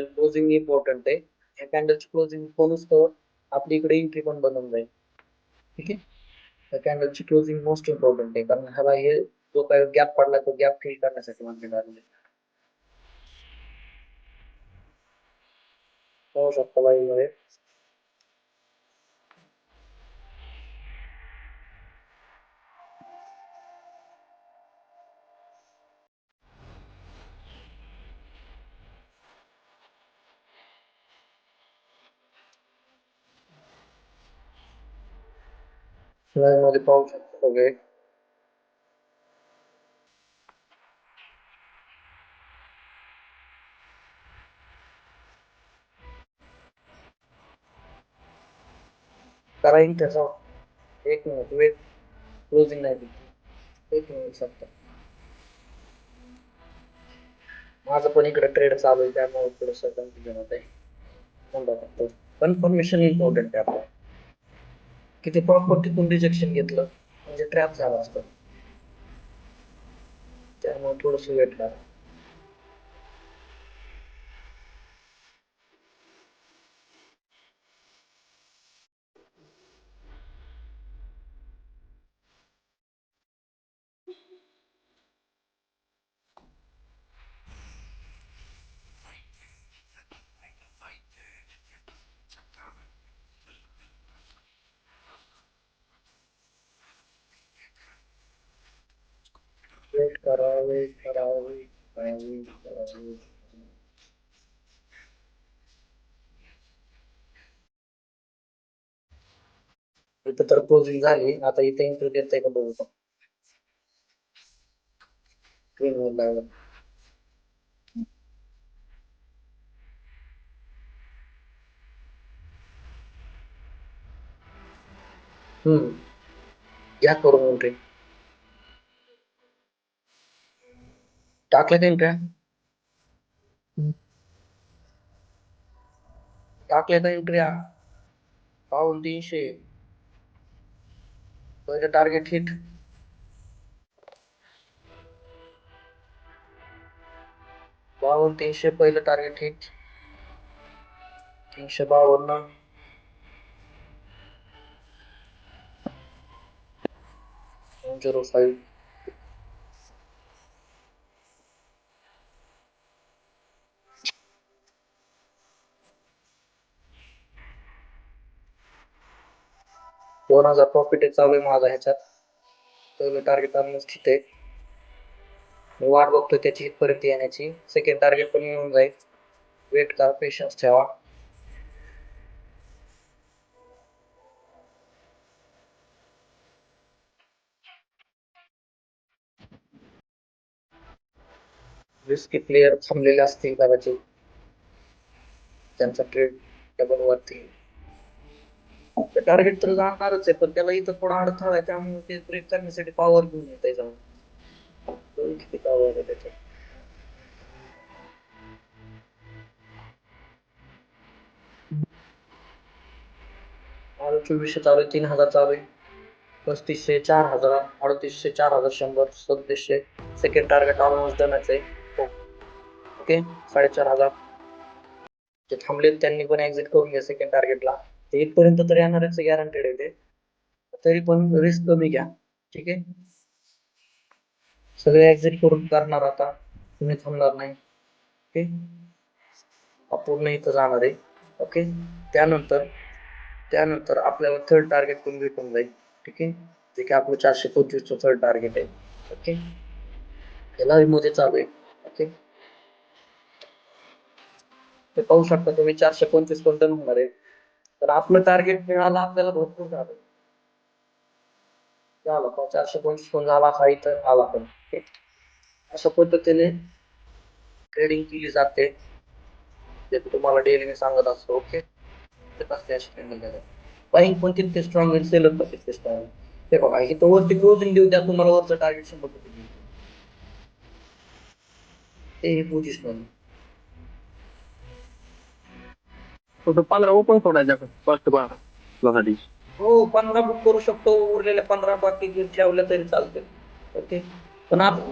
Closing important आहे. ह्या कॅन्डलची closing कोणच तर आपली इकडे एंट्री पण बनवून जाईल. ठीक आहे. त्या कॅन्डलची क्लोजिंग मोस्ट इम्पॉर्टंट आहे, कारण हा हे जो काही गॅप पडला तो गॅप फिल करण्यासाठी मार्केट आलेले. पाहू शकता लाईव्ह मध्ये. लाईव्ह मध्ये पाहू शकता सगळे. करा त्याचा एक मिनिट वेट. क्लोजिंग नाही दिली. एक मिनिट फक्त. माझं पण इकडे ट्रेड चालू आहे, त्यामुळे थोडंसं कन्फ्युजन होत आहे. कन्फर्मेशन इम्पॉर्टंट आहे आपल्याला. किती प्रॉपर तिथून रिजेक्शन घेतलं म्हणजे ट्रॅप झाला असतं, त्यामुळे थोडस वेट करा. वेट करा, वेट करा, वेट करा, वेट करा, वेट. इथं तर क्लोजिंग झाली, आता इथे एंट्री देताय का बघू. स्क्रीन वर लागलं. घ्या करून एंट्री. टाकल्या का एंट्र्या? टाकल्या का एंट्र्या? 5300 पहिलं टार्गेट हिट. 5300 पहिलं टार्गेट हिट. 352. 105. $2000 प्रॉफिट चालू आहे माझा ह्याच्यात. पहिलं टार्गेट आणूनच ठीक आहे. मी वाट बघतोय त्याची इथपर्यंत येण्याची. सेकंड टार्गेट पण येऊन जाईल. वेट करा, पेशन्स ठेवा. रिस्की प्लेयर थांबलेले असतील कदाचित, त्यांचा ट्रेड डबल वरती. टार्गेट तर जाणारच आहे, पण त्याला इथं थोडा अडथळा आहे, त्यामुळे ते ब्रेक करण्यासाठी पॉवर घेऊन येत जाऊन. किती पॉवर आहे त्याच्यात. माझं 2400 चालू आहे, 3000 चालू आहे, 3500, 4000, 3800, 4100, 3700. सेकंड टार्गेट ऑलमोस्ट डनच आहे. ओके, 4500. जे थांबले त्यांनी पण एक्झिट करून घ्या सेकंड टार्गेटला. ते इथपर्यंत तर येणारच गॅरंटेड आहे ते, तरी पण रिस्क कमी घ्या. ठीक आहे. सगळे एक्झिट करून करणार आता, तुम्ही थांबणार नाही. ओके, पूर्ण इथं जाणार आहे. ओके, त्यानंतर आपल्याला थर्ड टार्गेट पण भेटून जाईल. ठीक आहे, जे की आपलं 425 थर्ड टार्गेट आहे. ओके, लाईव्ह मध्ये चालू आहे. ओके, ते पाहू शकता तुम्ही 425 पण डन होणार आहे. तर आपलं टार्गेट मिळालं आपल्याला, भरपूर झालं. 425 पण झाला हा, इथं आला पण. अशा पद्धतीने ट्रेडिंग केली जाते, ते तुम्हाला डेली मी सांगत असतो. ओके, बाईंग पण तितके स्ट्रॉंग आहे, सेलर पण तितके स्ट्रॉंग. ते बघा इथं वरती क्लोजिंग देऊ द्या, तुम्हाला वरचं टार्गेट 100% ते पोझिशन. तो 15 ओपन सोडायचा फर्स्ट साठी. हो, 15 बुक करू शकतो, उरलेल्या 15 बाकी ठेवल्या तरी चालते. ओके, पण आपण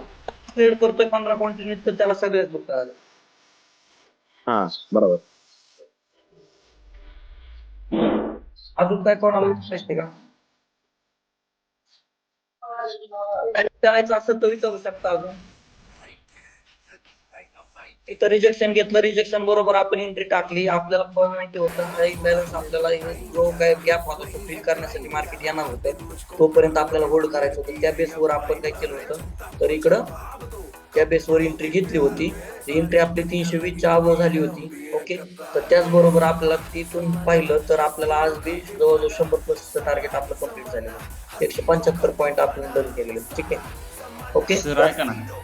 ट्रेड करतोय 15 कंटिन्यू, तर त्याला सगळेच बुक करायला. हा बरोबर. अजून काय कोणाला विचारायचे का? विचारायचं असेल तर विचारू शकता अजून. इथं रिजेक्शन घेतलं, रिजेक्शन बरोबर आपण एंट्री टाकली, आपल्याला पण माहिती होतं काही बॅलन्स आपल्याला जो काय गॅप होता तो फिल करण्यासाठी मार्केट येणार होतं, तोपर्यंत आपल्याला होल्ड करायचं होतं. त्या बेसवर आपण काय केलं होतं, तर इकडं त्या बेसवर एंट्री घेतली होती. एंट्री आपली 320च्या अबोव झाली होती. ओके, तर त्याचबरोबर आपल्याला तिथून पाहिलं तर आपल्याला आज बी जवळजवळ 100+ टार्गेट आपलं कम्प्लीट झालेलं आहे. 175 पॉईंट आपण डन केलेले. ठीक आहे. ओके सर ऐका ना